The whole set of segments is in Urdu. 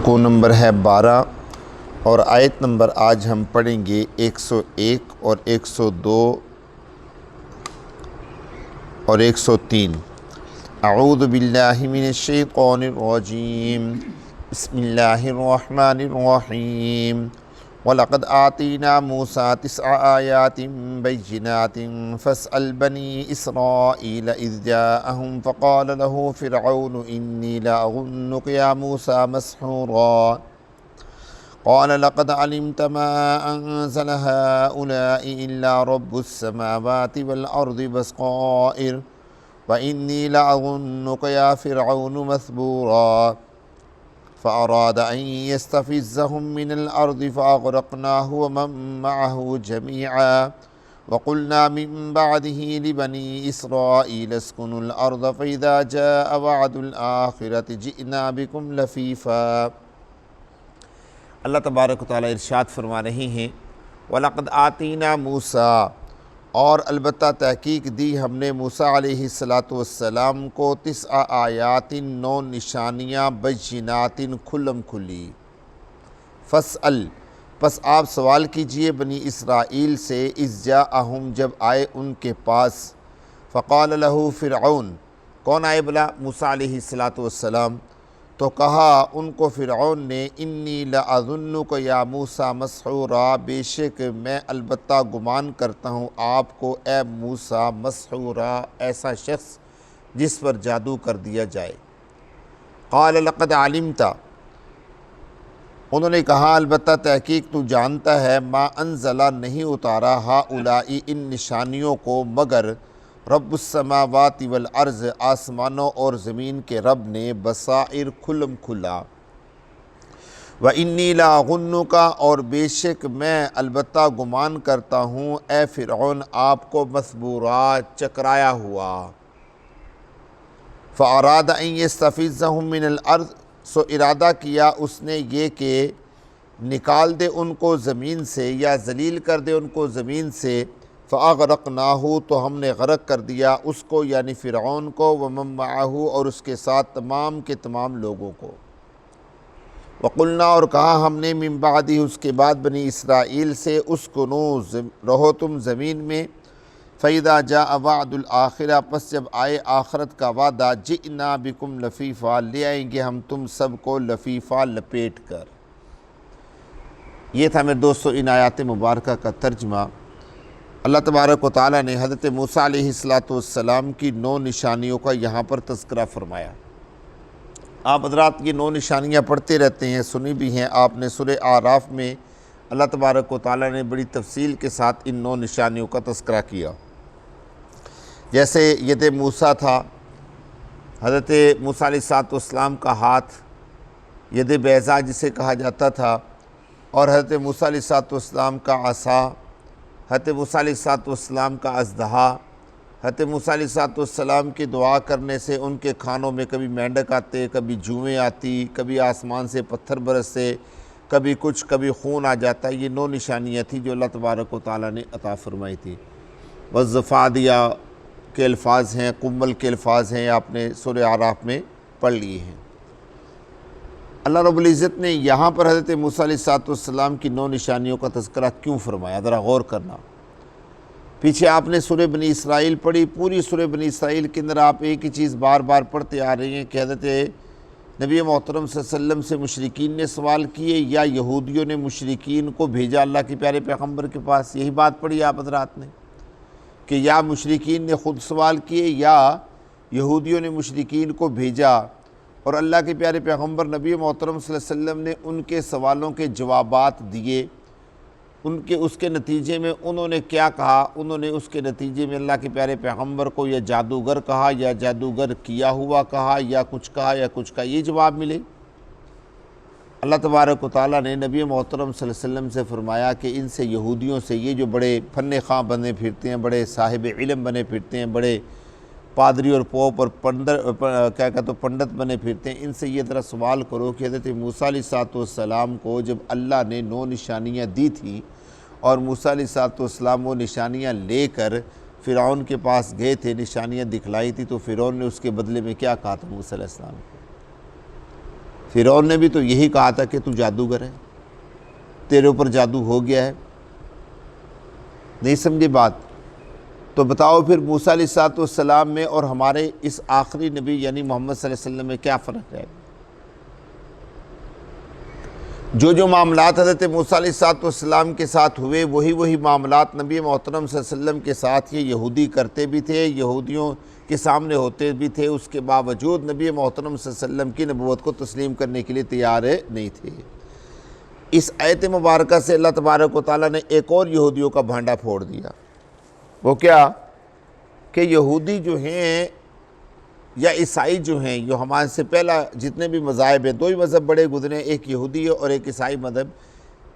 رکوع نمبر ہے 12 اور آیت نمبر آج ہم پڑھیں گے 101 اور 102 اور 103۔ اعوذ باللہ من الشیطان الرجیم، بسم اللہ الرحمن الرحیم۔ وَلَقَدْ آتَيْنَا مُوسَىٰ 9 آيَاتٍ بَيِّنَاتٍ فَاسْأَلْ بَنِي إِسْرَائِيلَ إِذْ جَاءَهُمْ فَقَالَ لَهُ فِرْعَوْنُ إِنِّي لَأَظُنُّكَ يَا مُوسَىٰ مَسْحُورًا قَالَ لَقَدْ عَلِمْتَ مَا أَنزَلَ هَٰؤُلَاءِ إِلَّا رَبُّ السَّمَاوَاتِ وَالْأَرْضِ بَصَائِرَ وَإِنِّي لَأَظُنُّكَ يَا فِرْعَوْنُ مَثْبُورًا فأراد أن يستفزهم من الأرض فأغرقناه ومن معه جميعا وقلنا من بعده لبني إسرائيل اسكنوا الأرض فإذا جاء وعد الآخرة جئنا بكم لفيفا۔ اللہ تبارک و تعالیٰ ارشاد فرما رہے ہیں، وَلَقَدْ آتَيْنَا مُوسَىٰ، اور البتہ تحقیق دی ہم نے موسیٰ علیہ السلام کو 9 آیات 9 نشانیاں بینات کھلم کھلی۔ فاسأل، پس آپ سوال کیجئے بنی اسرائیل سے، اذ جاءہم، جب آئے ان کے پاس، فقال لہ فرعون، کون آئے بلا؟ موسیٰ علیہ السلام۔ تو کہا ان کو فرعون نے، انی لأظنک یا موسیٰ مسحورا، بے شک میں البتہ گمان کرتا ہوں آپ کو اے موسیٰ مسحورا، ایسا شخص جس پر جادو کر دیا جائے۔ قال لقد علمت، انہوں نے کہا البتہ تحقیق تو جانتا ہے، ما انزلہ نہیں اتارا، ہؤلائی ان نشانیوں کو، مگر رب السماوات والارض، آسمانوں اور زمین کے رب نے، بصائر کھلم کھلا، وَإِنِّي لَأَظُنُّكَ، اور بے شک میں البتہ گمان کرتا ہوں اے فرعون آپ کو مثبورا، چکرایا ہوا۔ فَأَرَادَ أَن يَسْتَفِزَّهُم مِّنَ الْأَرْضِ، سو ارادہ کیا اس نے یہ کہ نکال دے ان کو زمین سے یا ذلیل کر دے ان کو زمین سے۔ فَأَغْرَقْنَاهُ، تو ہم نے غرق کر دیا اس کو یعنی فرعون کو، وَمَن مَّعَهُ، اور اس کے ساتھ تمام کے تمام لوگوں کو۔ وَقُلْنَا، اور کہا ہم نے، من بعدہ، اس کے بعد بنی اسرائیل سے، اسکنوا، رہو تم زمین میں، فَإِذَا جَاءَ وَعْدُ الْآخِرَةِ، پس جب آئے آخرت کا وعدہ، جِئْنَا بِكُمْ لَفِيفًا، لے آئیں گے ہم تم سب کو لفیفہ، لپیٹ کر۔ یہ تھا میرے دوستو ان آیات مبارکہ کا ترجمہ۔ اللہ تبارک و تعالیٰ نے حضرت موسیٰ علیہ السلام کی 9 نشانیوں کا یہاں پر تذکرہ فرمایا۔ آپ حضرات یہ 9 نشانیاں پڑھتے رہتے ہیں، سنی بھی ہیں آپ نے۔ سورہ اعراف میں اللہ تبارک و تعالیٰ نے بڑی تفصیل کے ساتھ ان 9 نشانیوں کا تذکرہ کیا۔ جیسے ید موسیٰ تھا، حضرت موسیٰ علیہ السلام کا ہاتھ، ید بیضاء جسے کہا جاتا تھا، اور حضرت موسیٰ علیہ السلام کا عصا، حضرت موسیٰ علیہ السلام کا اژدہا، حضرت موسیٰ علیہ السلام کی دعا کرنے سے ان کے کھانوں میں کبھی مینڈک آتے، کبھی جوئیں آتی، کبھی آسمان سے پتھر برستے، کبھی کچھ، کبھی خون آ جاتا۔ یہ 9 نشانیاں تھیں جو اللہ تبارک و تعالیٰ نے عطا فرمائی تھی۔ والضفادع کے الفاظ ہیں، قمل کے الفاظ ہیں، آپ نے سورہ اعراف میں پڑھ لیے ہیں۔ اللہ رب العزت نے یہاں پر حضرت موسیٰ علیہ السلام کی 9 نشانیوں کا تذکرہ کیوں فرمایا؟ ذرا غور کرنا۔ پیچھے آپ نے سورہ بنی اسرائیل پڑھی، پوری سورہ بنی اسرائیل کے اندر آپ ایک ہی چیز بار بار پڑھتے آ رہے ہیں کہ حضرت نبی محترم صلی اللہ علیہ وسلم سے مشرکین نے سوال کیے یا یہودیوں نے مشرکین کو بھیجا اللہ کے پیارے پیغمبر کے پاس؟ یہی بات پڑھی آپ حضرات نے کہ یا مشرکین نے خود سوال کیے یا یہودیوں نے مشرکین کو بھیجا، اور اللہ کے پیارے پیغمبر نبی محترم صلی اللہ علیہ وسلم نے ان کے سوالوں کے جوابات دیے۔ اس کے نتیجے میں انہوں نے کیا کہا؟ انہوں نے اس کے نتیجے میں اللہ کے پیارے پیغمبر کو یا جادوگر کہا، یا جادوگر کیا ہوا کہا، یا کچھ کہا، یا کچھ کہا، یہ جواب ملے۔ اللہ تبارک و تعالیٰ نے نبی محترم صلی اللہ علیہ وسلم سے فرمایا کہ ان سے، یہودیوں سے، یہ جو بڑے فن خواں بنے پھرتے ہیں، بڑے صاحب علم بنے پھرتے ہیں، بڑے پادری اور پوپ اور پنڈت بنے پھرتے ہیں، ان سے یہ ذرا سوال کرو کہ حضرت موسیٰ علیہ السلام کو جب اللہ نے 9 نشانیاں دی تھیں اور موسیٰ علیہ السلام وہ نشانیاں لے کر فرعون کے پاس گئے تھے، نشانیاں دکھلائی تھی، تو فرعون نے اس کے بدلے میں کیا کہا تھا موسیٰ علیہ السلام کو؟ فرعون نے بھی تو یہی کہا تھا کہ تو جادوگر ہے، تیرے اوپر جادو ہو گیا ہے، نہیں سمجھے بات؟ تو بتاؤ پھر موسیٰ علیہ السلام میں اور ہمارے اس آخری نبی یعنی محمد صلی اللہ علیہ وسلم میں کیا فرق ہے؟ جو معاملات حضرت موسیٰ علیہ السلام کے ساتھ ہوئے وہی معاملات نبی محترم صلی اللہ علیہ وسلم کے ساتھ یہ یہودی کرتے بھی تھے، یہودیوں کے سامنے ہوتے بھی تھے، اس کے باوجود نبی محترم صلی اللہ علیہ وسلم کی نبوت کو تسلیم کرنے کے لیے تیار نہیں تھے۔ اس آیت مبارکہ سے اللہ تبارک و تعالیٰ نے ایک اور یہودیوں کا بھانڈا پھوڑ دیا۔ وہ کیا کہ یہودی جو ہیں یا عیسائی جو ہیں، جو ہمارے سے پہلا جتنے بھی مذاہب ہیں، دو ہی مذہب بڑے گزرے، ایک یہودی ہے اور ایک عیسائی مذہب،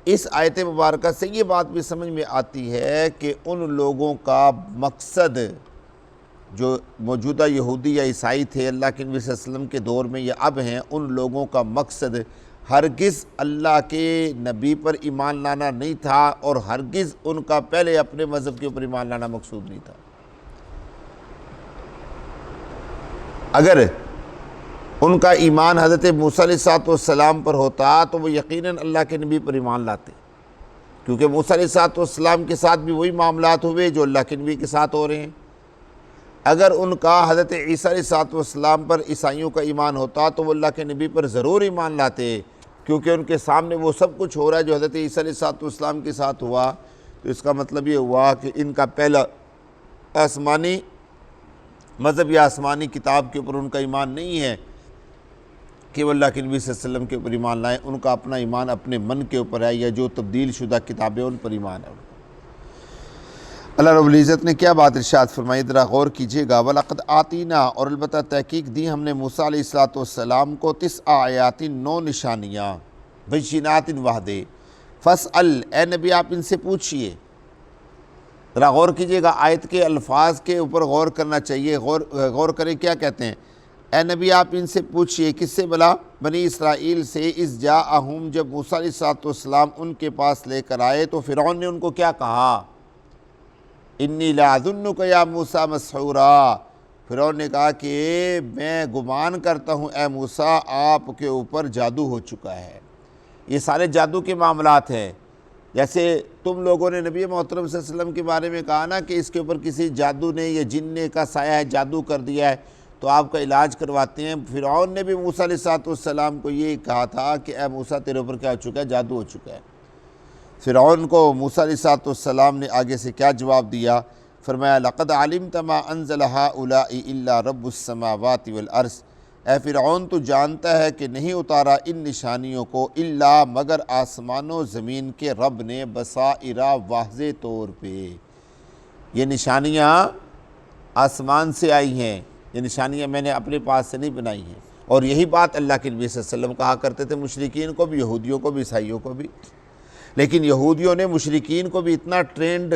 اس آیت مبارکہ سے یہ بات بھی سمجھ میں آتی ہے کہ ان لوگوں کا مقصد، جو موجودہ یہودی یا عیسائی تھے اللہ کے نبی صلی اللہ علیہ وسلم کے دور میں یا اب ہیں، ان لوگوں کا مقصد ہرگز اللہ کے نبی پر ایمان لانا نہیں تھا، اور ہرگز ان کا پہلے اپنے مذہب کے اوپر ایمان لانا مقصود نہیں تھا۔ اگر ان کا ایمان حضرت موسیٰ علیہ السلام پر ہوتا تو وہ یقیناً اللہ کے نبی پر ایمان لاتے، کیونکہ موسیٰ علیہ السلام کے ساتھ بھی وہی معاملات ہوئے جو اللہ کے نبی کے ساتھ ہو رہے ہیں۔ اگر ان کا حضرت عیسیٰ علیہ السلام پر عیسائیوں کا ایمان ہوتا تو وہ اللہ کے نبی پر ضرور ایمان لاتے، کیونکہ ان کے سامنے وہ سب کچھ ہو رہا ہے جو حضرت عیسیٰ علیہ السلام کے ساتھ ہوا۔ تو اس کا مطلب یہ ہوا کہ ان کا پہلا آسمانی مذہب یا آسمانی کتاب کے اوپر ان کا ایمان نہیں ہے کہ وہ اللہ کے نبی صلی اللہ علیہ وسلم کے اوپر ایمان لائیں، ان کا اپنا ایمان اپنے من کے اوپر ہے، یا جو تبدیل شدہ کتابیں ان پر ایمان ہے۔ اللہ رب العزت نے کیا بات ارشاد فرمائی، ذرا غور کیجئے گا۔ وَلَقَدْ آتِينَا، اور البتہ تحقیق دی ہم نے موسیٰ علیہ السلام کو 9 آیات، 9 نشانیاں، بینات واضح، فَاسْأَلْ، اے نبی آپ ان سے پوچھئے۔ ذرا غور کیجئے گا، آیت کے الفاظ کے اوپر غور کرنا چاہیے۔ غور کریں کیا کہتے ہیں، اے نبی آپ ان سے پوچھئے، کس سے بلا؟ بنی اسرائیل سے۔ اذ جاءہم، جب موسیٰ علیہ السلام ان کے پاس لے کر آئے تو فرعون نے ان کو کیا کہا، انی لأظنک یا موسیٰ مسحورا، فرعون نے کہا کہ میں گمان کرتا ہوں اے موسیٰ آپ کے اوپر جادو ہو چکا ہے۔ یہ سارے جادو کے معاملات ہیں، جیسے تم لوگوں نے نبی محترم صلی اللہ علیہ وسلم کے بارے میں کہا نا کہ اس کے اوپر کسی جادو نے یا جن نے کا سایہ ہے، جادو کر دیا ہے تو آپ کا علاج کرواتے ہیں۔ فرعون نے بھی موسیٰ علیہ السلام کو یہ کہا تھا کہ اے موسیٰ تیرے اوپر کیا ہو چکا ہے، جادو ہو چکا ہے۔ فرعون کو موسیٰ علیہ السلام نے آگے سے کیا جواب دیا، فرمایا لقد علمت ما انزل هؤلاء الا رب السماوات والارض، اے فرعون تو جانتا ہے کہ نہیں اتارا ان نشانیوں کو الا مگر آسمان و زمین کے رب نے، بصائر واضح طور پہ۔ یہ نشانیاں آسمان سے آئی ہیں، یہ نشانیاں میں نے اپنے پاس سے نہیں بنائی ہیں، اور یہی بات اللہ کے نبی صلی اللہ علیہ وسلم کہا کرتے تھے مشرکین کو بھی، یہودیوں کو بھی، عیسائیوں کو بھی۔ لیکن یہودیوں نے مشرکین کو بھی اتنا ٹرینڈ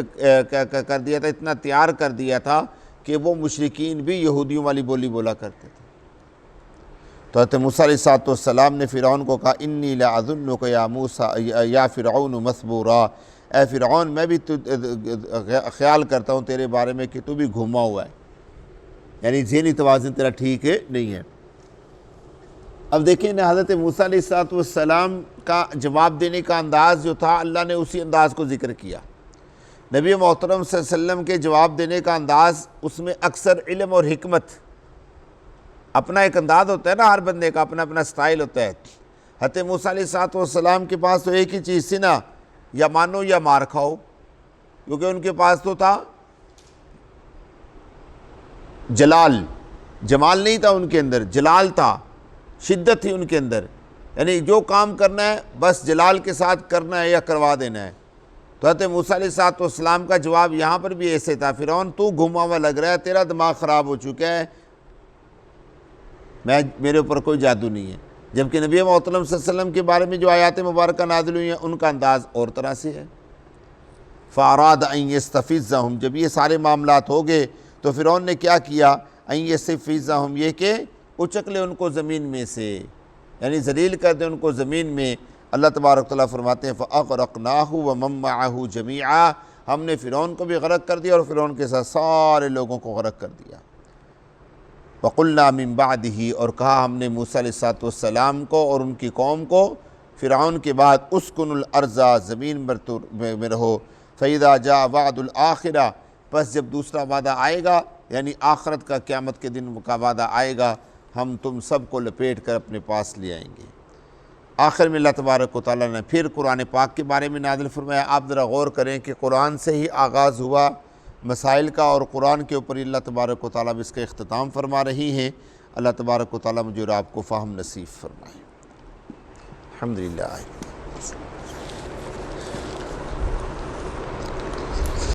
کر دیا تھا، اتنا تیار کر دیا تھا کہ وہ مشرکین بھی یہودیوں والی بولی بولا کرتے تھے۔ تو حضرت موسیٰ علیہ السلام نے فرعون کو کہا انی لأظنک یا موسیٰ یا فرعون مسبورا، اے فرعون میں بھی خیال کرتا ہوں تیرے بارے میں کہ تو بھی گھوما ہوا ہے، یعنی ذہنی توازن تیرا ٹھیک نہیں ہے۔ اب دیکھیں نا، حضرت موسیٰ علیہ السلام کا جواب دینے کا انداز جو تھا، اللہ نے اسی انداز کو ذکر کیا۔ نبی محترم صلی اللہ علیہ وسلم کے جواب دینے کا انداز، اس میں اکثر علم اور حکمت، اپنا ایک انداز ہوتا ہے نا، ہر بندے کا اپنا اپنا سٹائل ہوتا ہے۔ حضرت موسیٰ علیہ السلام کے پاس تو ایک ہی چیز تھی نا، یا مانو یا مار کھاؤ، کیونکہ ان کے پاس تو تھا جلال، جمال نہیں تھا ان کے اندر، جلال تھا، شدت تھی ان کے اندر، یعنی جو کام کرنا ہے بس جلال کے ساتھ کرنا ہے یا کروا دینا ہے۔ تو حضرت موسیٰ علیہ السلام کا جواب یہاں پر بھی ایسے تھا، فرعون تو گھما ہوا لگ رہا ہے، تیرا دماغ خراب ہو چکا ہے، میرے اوپر کوئی جادو نہیں ہے۔ جبکہ نبی محترم صلی اللہ علیہ وسلم کے بارے میں جو آیات مبارکہ نازل ہوئی ہیں ان کا انداز اور طرح سے ہے۔ فَأَرَادَ أَن يَسْتَفِزَّهُمْ، جب یہ سارے معاملات ہو گئے تو فرعون نے کیا کیا، أَن يَسْتَفِزَّهُمْ، یہ کہ اچک لے ان کو زمین میں سے، یعنی ذلیل کر دے ان کو زمین میں۔ اللہ تبارک تعالیٰ فرماتے ہیں فَأَغْرَقْنَاهُ وَمَن مَّعَهُ جَمِيعًا، ہم نے فرعون کو بھی غرق کر دیا اور فرعون کے ساتھ سارے لوگوں کو غرق کر دیا۔ وَقُلْنَا مِن بَعْدِهِ، اور کہا ہم نے موسیٰ علیہ السلام کو اور ان کی قوم کو فرعون کے بعد، اسکن الارض، زمین میں رہو، فَإِذَا جَاءَ وَعْدُ الْآخِرَةِ، پس جب دوسرا وعدہ آئے گا، یعنی آخرت کا، قیامت کے دن کا وعدہ آئے گا، ہم تم سب کو لپیٹ کر اپنے پاس لے آئیں گے۔ آخر میں اللہ تبارک و تعالیٰ نے پھر قرآن پاک کے بارے میں نازل فرمایا۔ آپ ذرا غور کریں کہ قرآن سے ہی آغاز ہوا مسائل کا، اور قرآن کے اوپر اللہ تبارک و تعالیٰ اس کا اختتام فرما رہی ہیں۔ اللہ تبارک و تعالیٰ مجھے اور آپ کو فہم نصیب فرمائے۔ الحمدللہ۔